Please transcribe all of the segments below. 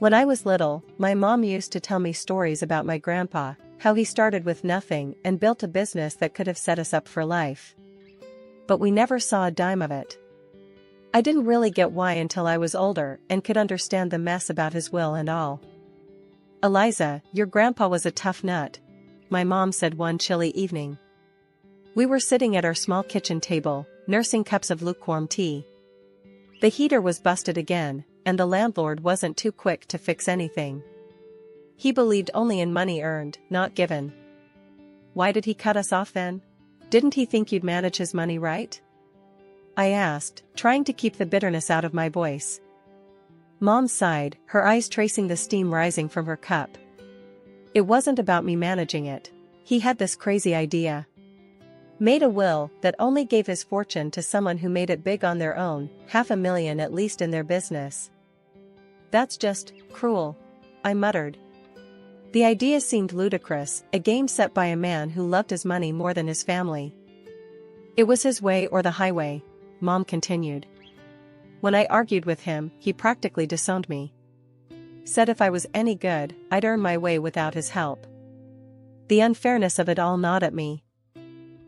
When I was little, my mom used to tell me stories about my grandpa, how he started with nothing and built a business that could have set us up for life. But we never saw a dime of it. I didn't really get why until I was older and could understand the mess about his will and all. "Eliza, your grandpa was a tough nut," my mom said one chilly evening. We were sitting at our small kitchen table, nursing cups of lukewarm tea. The heater was busted again, and the landlord wasn't too quick to fix anything. He believed only in money earned, not given. "Why did he cut us off then? Didn't he think you'd manage his money right?" I asked, trying to keep the bitterness out of my voice. Mom sighed, her eyes tracing the steam rising from her cup. "It wasn't about me managing it. He had this crazy idea. Made a will that only gave his fortune to someone who made it big on their own, $500,000 at least in their business." "That's just cruel," I muttered. The idea seemed ludicrous, a game set by a man who loved his money more than his family. "It was his way or the highway," Mom continued. "When I argued with him, he practically disowned me. Said if I was any good, I'd earn my way without his help." The unfairness of it all gnawed at me.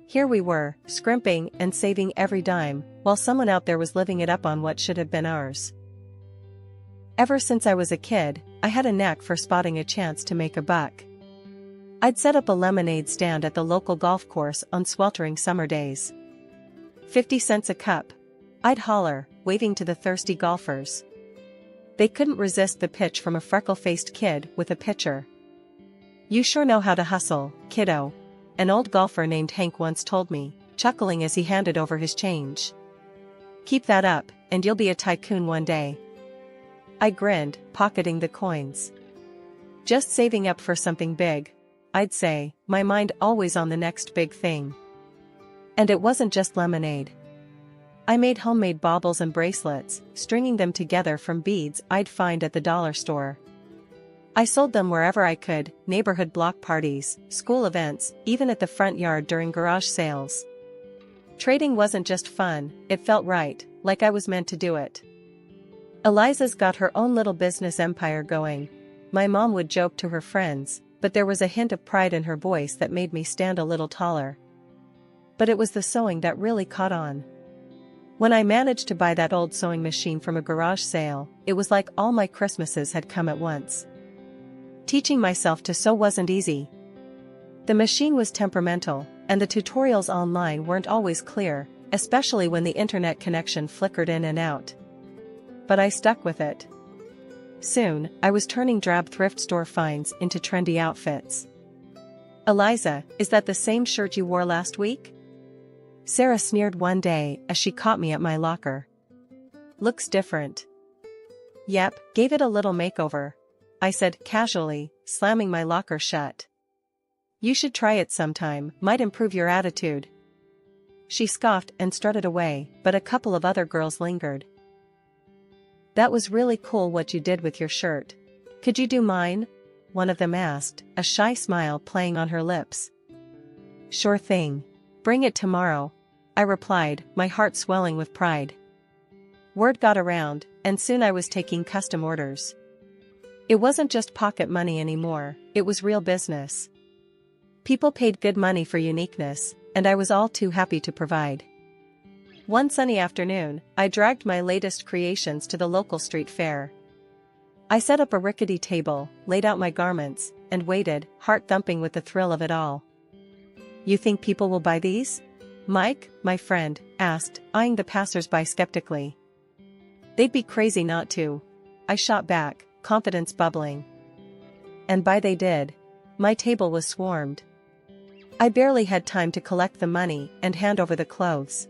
Here we were, scrimping and saving every dime, while someone out there was living it up on what should have been ours. Ever since I was a kid, I had a knack for spotting a chance to make a buck. I'd set up a lemonade stand at the local golf course on sweltering summer days. 50 cents a cup, I'd holler, waving to the thirsty golfers. They couldn't resist the pitch from a freckle-faced kid with a pitcher. "You sure know how to hustle, kiddo," an old golfer named Hank once told me, chuckling as he handed over his change. "Keep that up, and you'll be a tycoon one day." I grinned, pocketing the coins. "Just saving up for something big," I'd say, my mind always on the next big thing. And it wasn't just lemonade. I made homemade baubles and bracelets, stringing them together from beads I'd find at the dollar store. I sold them wherever I could, neighborhood block parties, school events, even at the front yard during garage sales. Trading wasn't just fun, it felt right, like I was meant to do it. "Eliza's got her own little business empire going," my mom would joke to her friends, but there was a hint of pride in her voice that made me stand a little taller. But it was the sewing that really caught on. When I managed to buy that old sewing machine from a garage sale, it was like all my Christmases had come at once. Teaching myself to sew wasn't easy. The machine was temperamental, and the tutorials online weren't always clear, especially when the internet connection flickered in and out. But I stuck with it. Soon, I was turning drab thrift store finds into trendy outfits. "Eliza, is that the same shirt you wore last week?" Sarah sneered one day as she caught me at my locker. "Looks different." "Yep, gave it a little makeover," I said casually, slamming my locker shut. "You should try it sometime, might improve your attitude." She scoffed and strutted away, but a couple of other girls lingered. "That was really cool what you did with your shirt. Could you do mine?" one of them asked, a shy smile playing on her lips. "Sure thing. Bring it tomorrow," I replied, my heart swelling with pride. Word got around, and soon I was taking custom orders. It wasn't just pocket money anymore, it was real business. People paid good money for uniqueness, and I was all too happy to provide. One sunny afternoon, I dragged my latest creations to the local street fair. I set up a rickety table, laid out my garments, and waited, heart thumping with the thrill of it all. "You think people will buy these?" Mike, my friend, asked, eyeing the passers-by skeptically. "They'd be crazy not to," I shot back, confidence bubbling. And buy they did. My table was swarmed. I barely had time to collect the money and hand over the clothes.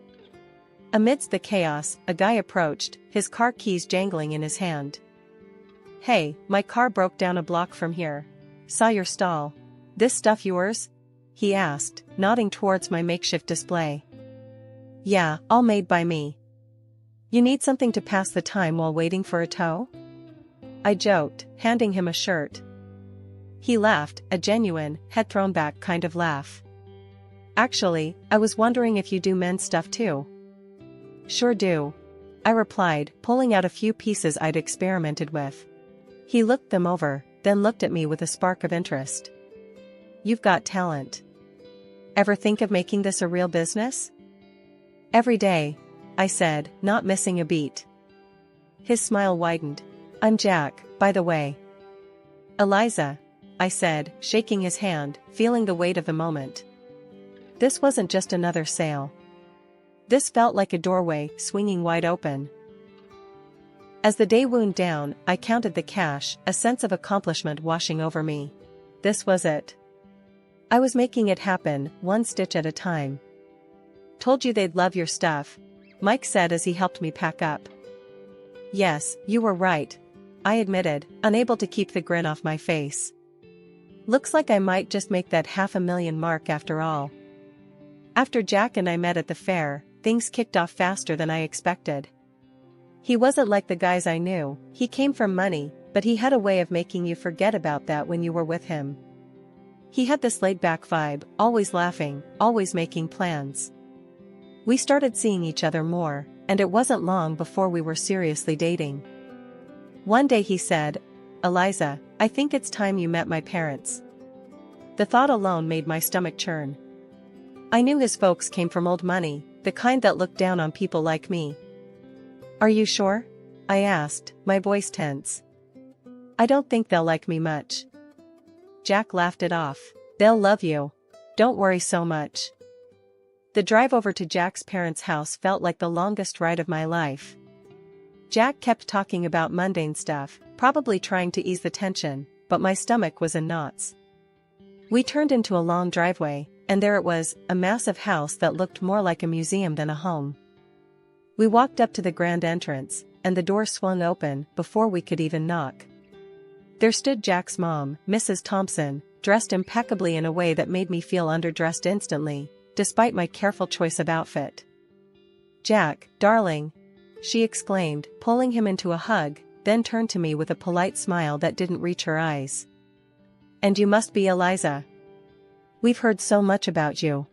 Amidst the chaos, a guy approached, his car keys jangling in his hand. "Hey, my car broke down a block from here. Saw your stall. This stuff yours?" he asked, nodding towards my makeshift display. "Yeah, all made by me." "You need something to pass the time while waiting for a tow?" I joked, handing him a shirt. He laughed, a genuine, head-thrown-back kind of laugh. "Actually, I was wondering if you do men's stuff too." "Sure do," I replied, pulling out a few pieces I'd experimented with. He looked them over, then looked at me with a spark of interest. You've got talent. Ever think of making this a real business? Every day, I said, not missing a beat. His smile widened. I'm Jack, by the way. Eliza, I said, shaking his hand, feeling the weight of the moment. This wasn't just another sale. This felt like a doorway, swinging wide open. As the day wound down, I counted the cash, a sense of accomplishment washing over me. This was it. I was making it happen, one stitch at a time. Told you they'd love your stuff, Mike said as he helped me pack up. Yes, you were right, I admitted, unable to keep the grin off my face. Looks like I might just make that $500,000 mark after all. After Jack and I met at the fair, things kicked off faster than I expected. He wasn't like the guys I knew, he came from money, but he had a way of making you forget about that when you were with him. He had this laid-back vibe, always laughing, always making plans. We started seeing each other more, and it wasn't long before we were seriously dating. One day he said, Eliza, I think it's time you met my parents. The thought alone made my stomach churn. I knew his folks came from old money, the kind that looked down on people like me. Are you sure? I asked, my voice tense. I don't think they'll like me much. Jack laughed it off. They'll love you. Don't worry so much. The drive over to Jack's parents' house felt like the longest ride of my life. Jack kept talking about mundane stuff, probably trying to ease the tension, but my stomach was in knots. We turned into a long driveway, and there it was, a massive house that looked more like a museum than a home. We walked up to the grand entrance, and the door swung open before we could even knock. There stood Jack's mom, Mrs. Thompson, dressed impeccably in a way that made me feel underdressed instantly, despite my careful choice of outfit. Jack, darling, she exclaimed, pulling him into a hug, then turned to me with a polite smile that didn't reach her eyes. And you must be Eliza. We've heard so much about you.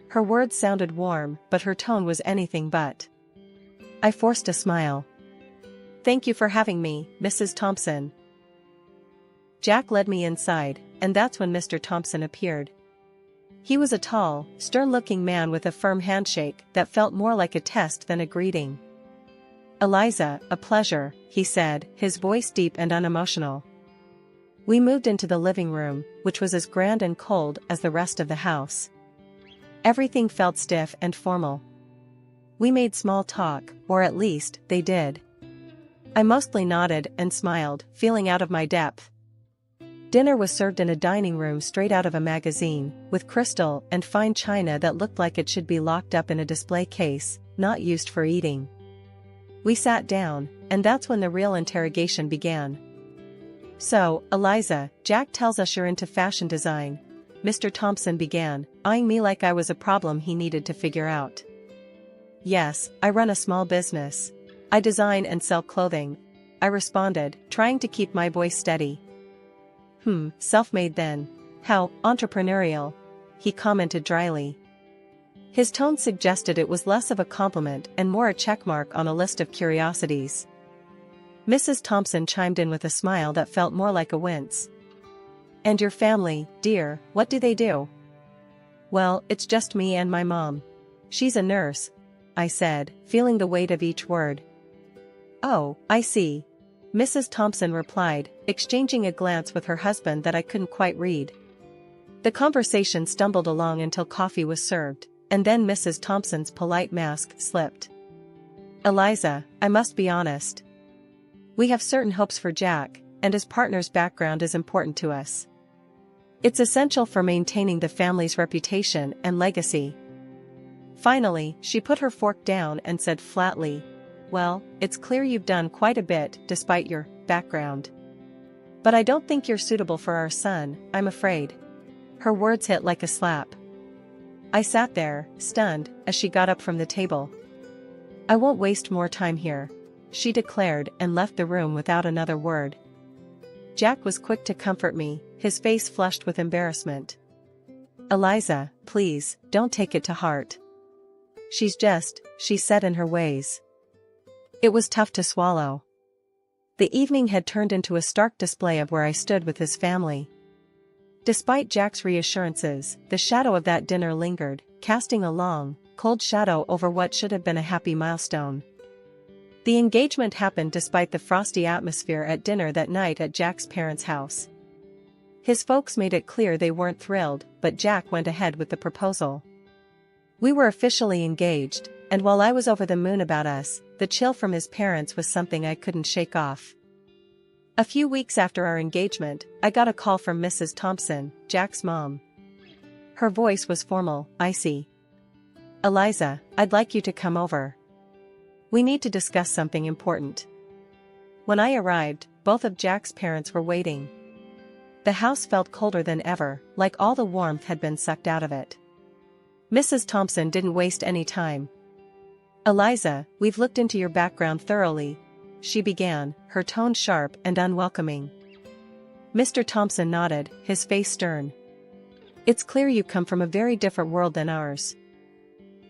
Her words sounded warm, but her tone was anything but. I forced a smile. Thank you for having me, Mrs. Thompson. Jack led me inside, and that's when Mr. Thompson appeared. He was a tall, stern-looking man with a firm handshake that felt more like a test than a greeting. Eliza, a pleasure, he said, his voice deep and unemotional. We moved into the living room, which was as grand and cold as the rest of the house. Everything felt stiff and formal. We made small talk, or at least, they did. I mostly nodded and smiled, feeling out of my depth. Dinner was served in a dining room straight out of a magazine, with crystal and fine china that looked like it should be locked up in a display case, not used for eating. We sat down, and that's when the real interrogation began. So, Eliza, Jack tells us you're into fashion design, Mr. Thompson began, eyeing me like I was a problem he needed to figure out. Yes, I run a small business. I design and sell clothing, I responded, trying to keep my voice steady. Self-made then. How entrepreneurial, he commented dryly. His tone suggested it was less of a compliment and more a checkmark on a list of curiosities. Mrs. Thompson chimed in with a smile that felt more like a wince. And your family, dear, what do they do? Well, it's just me and my mom. She's a nurse, I said, feeling the weight of each word. Oh, I see. Mrs. Thompson replied, exchanging a glance with her husband that I couldn't quite read. The conversation stumbled along until coffee was served, and then Mrs. Thompson's polite mask slipped. Eliza, I must be honest. We have certain hopes for Jack, and his partner's background is important to us. It's essential for maintaining the family's reputation and legacy. Finally, she put her fork down and said flatly, well, it's clear you've done quite a bit despite your background. But I don't think you're suitable for our son, I'm afraid. Her words hit like a slap. I sat there, stunned, as she got up from the table. I won't waste more time here, she declared and left the room without another word. Jack was quick to comfort me, his face flushed with embarrassment. Eliza, please, don't take it to heart. She's just, she said in her ways. It was tough to swallow. The evening had turned into a stark display of where I stood with his family. Despite Jack's reassurances, the shadow of that dinner lingered, casting a long, cold shadow over what should have been a happy milestone. The engagement happened despite the frosty atmosphere at dinner that night at Jack's parents' house. His folks made it clear they weren't thrilled, but Jack went ahead with the proposal. We were officially engaged, and while I was over the moon about us, the chill from his parents was something I couldn't shake off. A few weeks after our engagement, I got a call from Mrs. Thompson, Jack's mom. Her voice was formal, icy. "Eliza, I'd like you to come over. We need to discuss something important." When I arrived, both of Jack's parents were waiting. The house felt colder than ever, like all the warmth had been sucked out of it. Mrs. Thompson didn't waste any time. "Eliza, we've looked into your background thoroughly," she began, her tone sharp and unwelcoming. Mr. Thompson nodded, his face stern. "It's clear you come from a very different world than ours."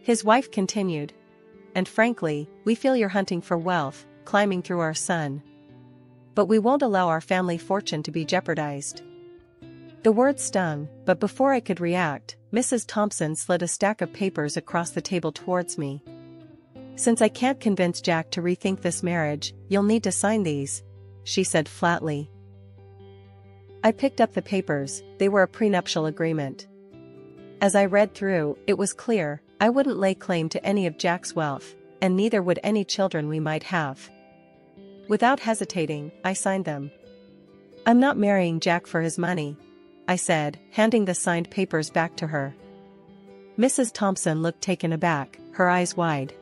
His wife continued. "And frankly, we feel you're hunting for wealth, climbing through our son. But we won't allow our family fortune to be jeopardized." The words stung, but before I could react, Mrs. Thompson slid a stack of papers across the table towards me. "Since I can't convince Jack to rethink this marriage, you'll need to sign these," she said flatly. I picked up the papers. They were a prenuptial agreement. As I read through, it was clear, I wouldn't lay claim to any of Jack's wealth, and neither would any children we might have. Without hesitating, I signed them. "I'm not marrying Jack for his money," I said, handing the signed papers back to her. Mrs. Thompson looked taken aback, her eyes wide.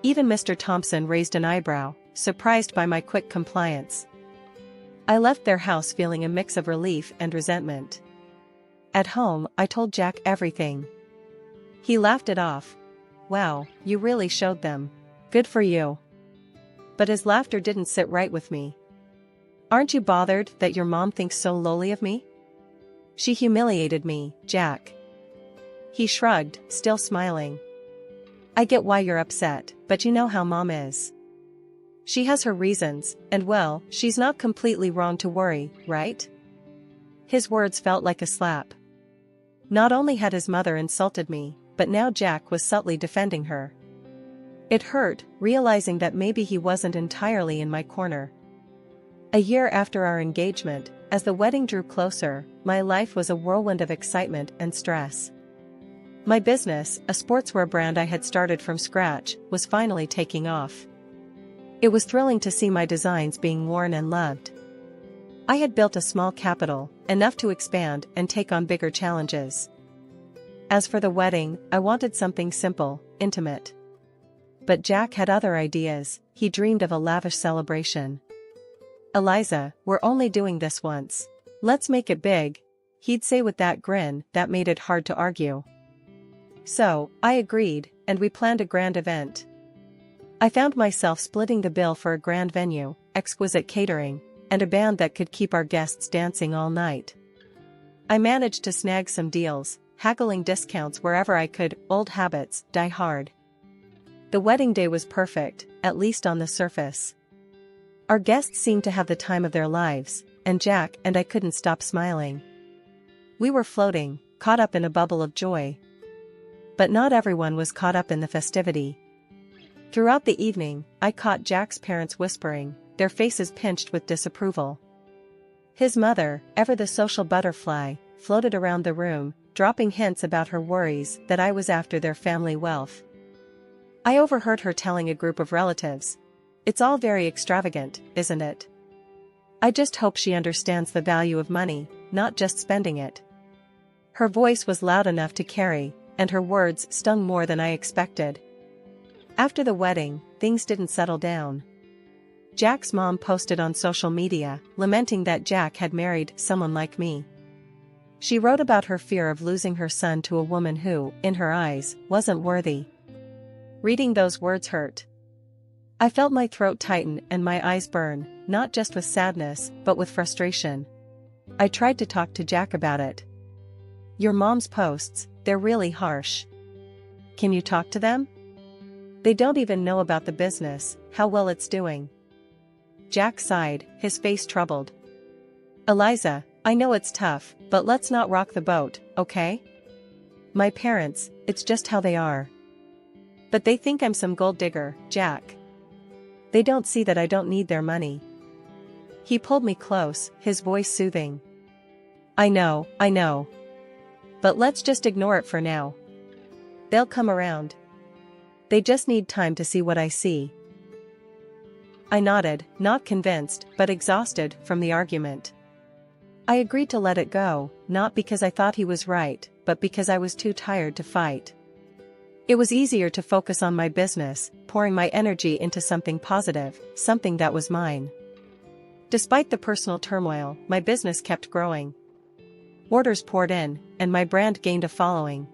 Even Mr. Thompson raised an eyebrow, surprised by my quick compliance. I left their house feeling a mix of relief and resentment. At home, I told Jack everything. He laughed it off. "Wow, you really showed them. Good for you." But his laughter didn't sit right with me. "Aren't you bothered that your mom thinks so lowly of me? She humiliated me, Jack." He shrugged, still smiling. "I get why you're upset, but you know how mom is. She has her reasons, and well, she's not completely wrong to worry, right?" His words felt like a slap. Not only had his mother insulted me, but now Jack was subtly defending her. It hurt, realizing that maybe he wasn't entirely in my corner. A year after our engagement, as the wedding drew closer, my life was a whirlwind of excitement and stress. My business, a sportswear brand I had started from scratch, was finally taking off. It was thrilling to see my designs being worn and loved. I had built a small capital, enough to expand and take on bigger challenges. As for the wedding, I wanted something simple, intimate. But Jack had other ideas. He dreamed of a lavish celebration. "Eliza, we're only doing this once. Let's make it big," he'd say with that grin that made it hard to argue. So, I agreed, and we planned a grand event. I found myself splitting the bill for a grand venue, exquisite catering, and a band that could keep our guests dancing all night. I managed to snag some deals, haggling discounts wherever I could. Old habits die hard. The wedding day was perfect, at least on the surface. Our guests seemed to have the time of their lives, and Jack and I couldn't stop smiling. We were floating, caught up in a bubble of joy. But not everyone was caught up in the festivity. Throughout the evening, I caught Jack's parents whispering, their faces pinched with disapproval. His mother, ever the social butterfly, floated around the room, dropping hints about her worries that I was after their family wealth. I overheard her telling a group of relatives, "It's all very extravagant, isn't it? I just hope she understands the value of money, not just spending it." Her voice was loud enough to carry, and her words stung more than I expected. After the wedding, things didn't settle down. Jack's mom posted on social media, lamenting that Jack had married someone like me. She wrote about her fear of losing her son to a woman who, in her eyes, wasn't worthy. Reading those words hurt. I felt my throat tighten and my eyes burn, not just with sadness, but with frustration. I tried to talk to Jack about it. "Your mom's posts, they're really harsh. Can you talk to them? They don't even know about the business, how well it's doing." Jack sighed, his face troubled. Eliza, I know it's tough, but let's not rock the boat, okay? My parents, it's just how they are. But they think I'm some gold digger, Jack. They don't see that I don't need their money. He pulled me close, his voice soothing. I know. But let's just ignore it for now. They'll come around. They just need time to see what I see. I nodded, not convinced, but exhausted from the argument. I agreed to let it go, not because I thought he was right, but because I was too tired to fight. It was easier to focus on my business, pouring my energy into something positive, something that was mine. Despite the personal turmoil, my business kept growing. Orders poured in, and my brand gained a following.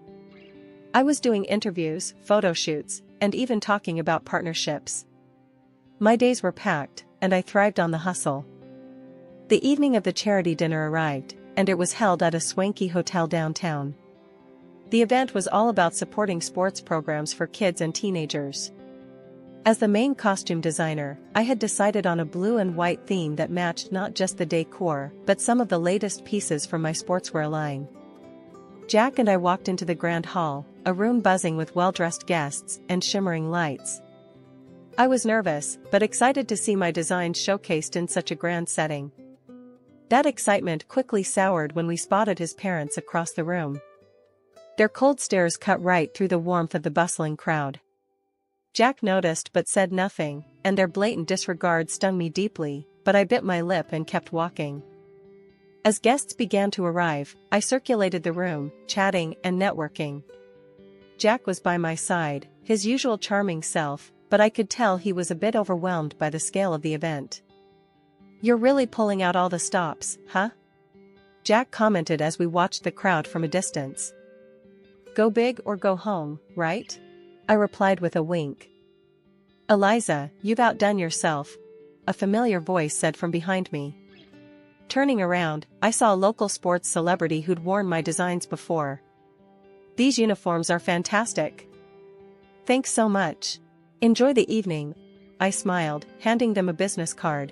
I was doing interviews, photo shoots, and even talking about partnerships. My days were packed, and I thrived on the hustle. The evening of the charity dinner arrived, and it was held at a swanky hotel downtown. The event was all about supporting sports programs for kids and teenagers. As the main costume designer, I had decided on a blue and white theme that matched not just the decor, but some of the latest pieces from my sportswear line. Jack and I walked into the grand hall, a room buzzing with well-dressed guests and shimmering lights. I was nervous, but excited to see my designs showcased in such a grand setting. That excitement quickly soured when we spotted his parents across the room. Their cold stares cut right through the warmth of the bustling crowd. Jack noticed but said nothing, and their blatant disregard stung me deeply, but I bit my lip and kept walking. As guests began to arrive, I circulated the room, chatting and networking. Jack was by my side, his usual charming self, but I could tell he was a bit overwhelmed by the scale of the event. "You're really pulling out all the stops, huh?" Jack commented as we watched the crowd from a distance. "Go big or go home, right?" I replied with a wink. "Eliza, you've outdone yourself," a familiar voice said from behind me. Turning around, I saw a local sports celebrity who'd worn my designs before. "These uniforms are fantastic." "Thanks so much. Enjoy the evening," I smiled, handing them a business card.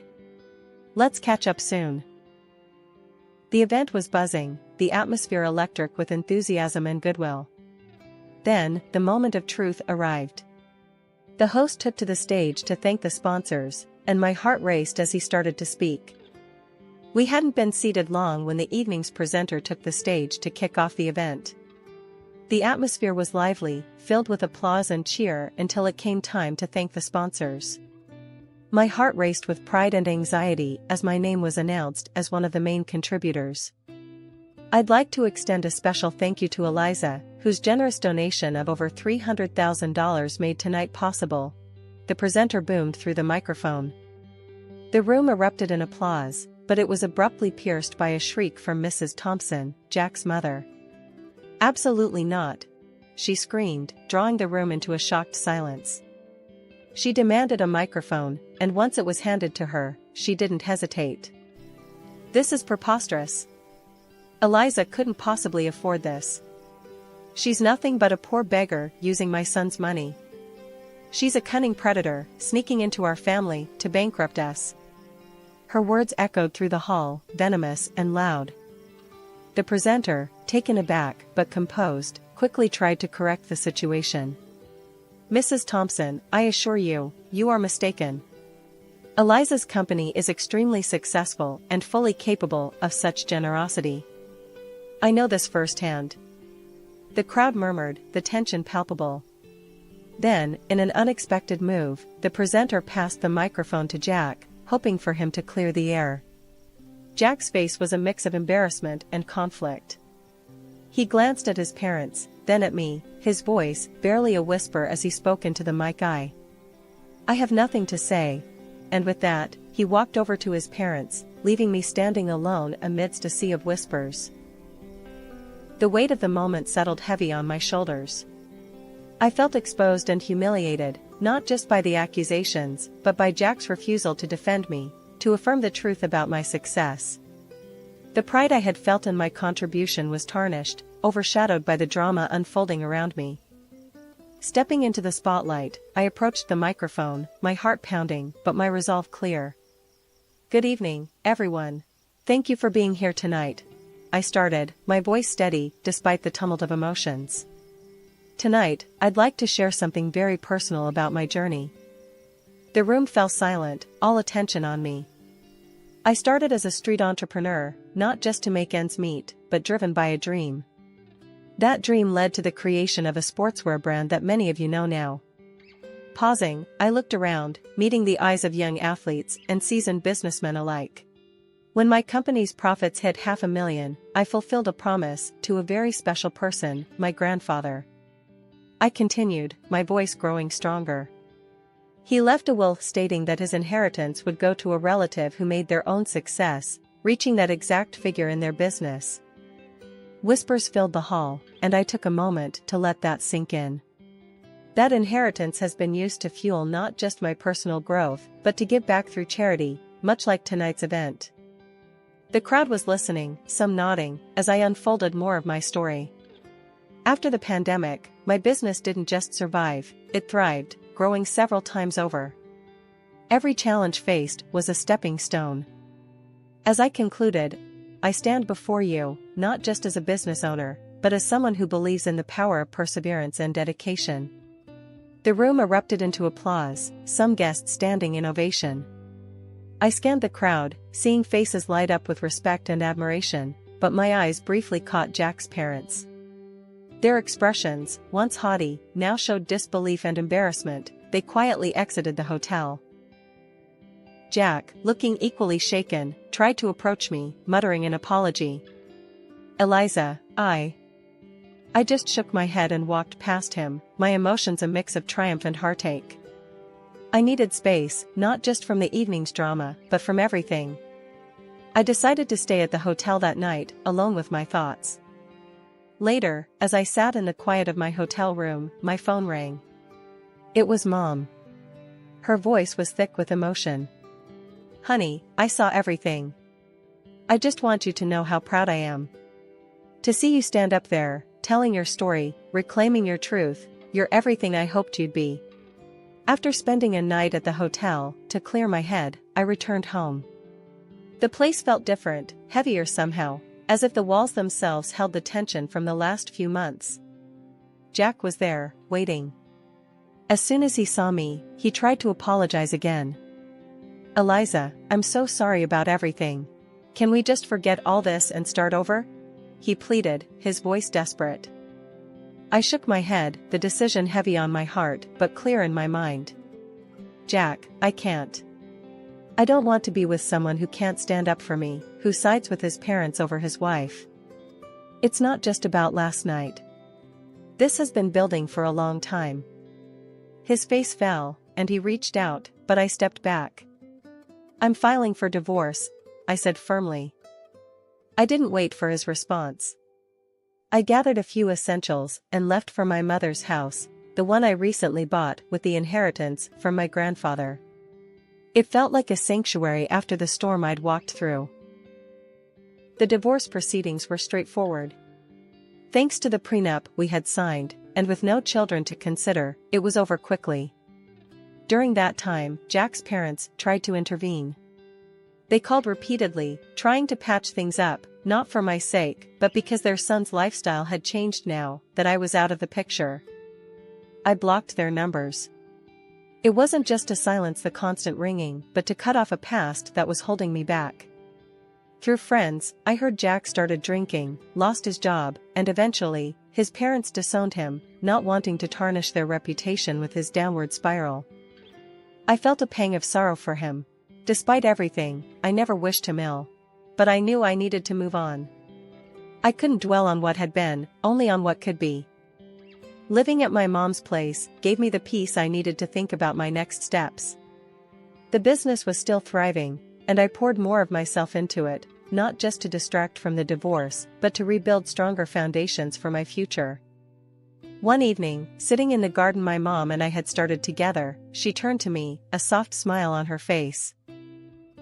"Let's catch up soon." The event was buzzing, the atmosphere electric with enthusiasm and goodwill. Then, the moment of truth arrived. The host took to the stage to thank the sponsors, and my heart raced as he started to speak. We hadn't been seated long when the evening's presenter took the stage to kick off the event. The atmosphere was lively, filled with applause and cheer until it came time to thank the sponsors. My heart raced with pride and anxiety as my name was announced as one of the main contributors. I'd like to extend a special thank you to Eliza, whose generous donation of over $300,000 made tonight possible. The presenter boomed through the microphone. The room erupted in applause, but it was abruptly pierced by a shriek from Mrs. Thompson, Jack's mother. "Absolutely not," she screamed, drawing the room into a shocked silence. She demanded a microphone, and once it was handed to her, she didn't hesitate. "This is preposterous. Eliza couldn't possibly afford this. She's nothing but a poor beggar using my son's money. She's a cunning predator, sneaking into our family to bankrupt us." Her words echoed through the hall, venomous and loud. The presenter, taken aback but composed, quickly tried to correct the situation. "Mrs. Thompson, I assure you, you are mistaken. Eliza's company is extremely successful and fully capable of such generosity. I know this firsthand." The crowd murmured, the tension palpable. Then, in an unexpected move, the presenter passed the microphone to Jack, hoping for him to clear the air. Jack's face was a mix of embarrassment and conflict. He glanced at his parents, then at me, his voice barely a whisper as he spoke into the mic. "I have nothing to say," and with that, he walked over to his parents, leaving me standing alone amidst a sea of whispers. The weight of the moment settled heavy on my shoulders. I felt exposed and humiliated, not just by the accusations, but by Jack's refusal to defend me, to affirm the truth about my success. The pride I had felt in my contribution was tarnished, overshadowed by the drama unfolding around me. Stepping into the spotlight, I approached the microphone, my heart pounding, but my resolve clear. Good evening, everyone. Thank you for being here tonight. I started, my voice steady despite the tumult of emotions. Tonight, I'd like to share something very personal about my journey. The room fell silent, all attention on me. I started as a street entrepreneur, not just to make ends meet, but driven by a dream. That dream led to the creation of a sportswear brand that many of you know now. Pausing, I looked around, meeting the eyes of young athletes and seasoned businessmen alike. When my company's profits hit $500,000, I fulfilled a promise to a very special person, my grandfather. I continued, my voice growing stronger. He left a will stating that his inheritance would go to a relative who made their own success, reaching that exact figure in their business. Whispers filled the hall, and I took a moment to let that sink in. That inheritance has been used to fuel not just my personal growth, but to give back through charity, much like tonight's event. The crowd was listening, some nodding, as I unfolded more of my story. After the pandemic, my business didn't just survive, it thrived, growing several times over. Every challenge faced was a stepping stone. As I concluded, I stand before you, not just as a business owner, but as someone who believes in the power of perseverance and dedication. The room erupted into applause, some guests standing in ovation. I scanned the crowd, seeing faces light up with respect and admiration, but my eyes briefly caught Jack's parents. Their expressions, once haughty, now showed disbelief and embarrassment. They quietly exited the hotel. Jack, looking equally shaken, tried to approach me, muttering an apology. Eliza, I just shook my head and walked past him, my emotions a mix of triumph and heartache. I needed space, not just from the evening's drama, but from everything. I decided to stay at the hotel that night, alone with my thoughts. Later, as I sat in the quiet of my hotel room, my phone rang. It was Mom. Her voice was thick with emotion. Honey, I saw everything. I just want you to know how proud I am. To see you stand up there, telling your story, reclaiming your truth, you're everything I hoped you'd be. After spending a night at the hotel, to clear my head, I returned home. The place felt different, heavier somehow, as if the walls themselves held the tension from the last few months. Jack was there, waiting. As soon as he saw me, he tried to apologize again. Eliza, I'm so sorry about everything. Can we just forget all this and start over? He pleaded, his voice desperate. I shook my head, the decision heavy on my heart, but clear in my mind. Jack, I can't. I don't want to be with someone who can't stand up for me, who sides with his parents over his wife. It's not just about last night. This has been building for a long time. His face fell, and he reached out, but I stepped back. I'm filing for divorce, I said firmly. I didn't wait for his response. I gathered a few essentials and left for my mother's house, the one I recently bought with the inheritance from my grandfather. It felt like a sanctuary after the storm I'd walked through. The divorce proceedings were straightforward. Thanks to the prenup we had signed, and with no children to consider, it was over quickly. During that time, Jack's parents tried to intervene. They called repeatedly, trying to patch things up, not for my sake, but because their son's lifestyle had changed now that I was out of the picture. I blocked their numbers. It wasn't just to silence the constant ringing, but to cut off a past that was holding me back. Through friends, I heard Jack started drinking, lost his job, and eventually, his parents disowned him, not wanting to tarnish their reputation with his downward spiral. I felt a pang of sorrow for him. Despite everything, I never wished him ill. But I knew I needed to move on. I couldn't dwell on what had been, only on what could be. Living at my mom's place gave me the peace I needed to think about my next steps. The business was still thriving, and I poured more of myself into it, not just to distract from the divorce, but to rebuild stronger foundations for my future. One evening, sitting in the garden my mom and I had started together, she turned to me, a soft smile on her face.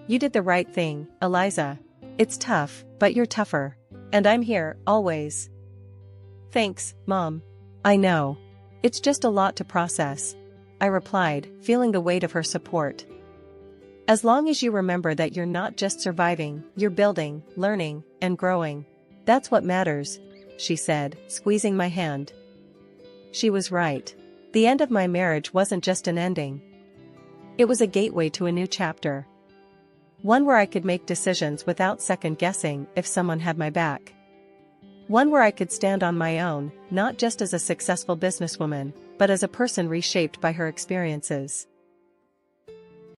You did the right thing, Eliza. It's tough, but you're tougher. And I'm here, always. Thanks, Mom. I know. It's just a lot to process, I replied, feeling the weight of her support. As long as you remember that you're not just surviving, you're building, learning, and growing. That's what matters, she said, squeezing my hand. She was right. The end of my marriage wasn't just an ending. It was a gateway to a new chapter. One where I could make decisions without second guessing if someone had my back. One where I could stand on my own, not just as a successful businesswoman, but as a person reshaped by her experiences.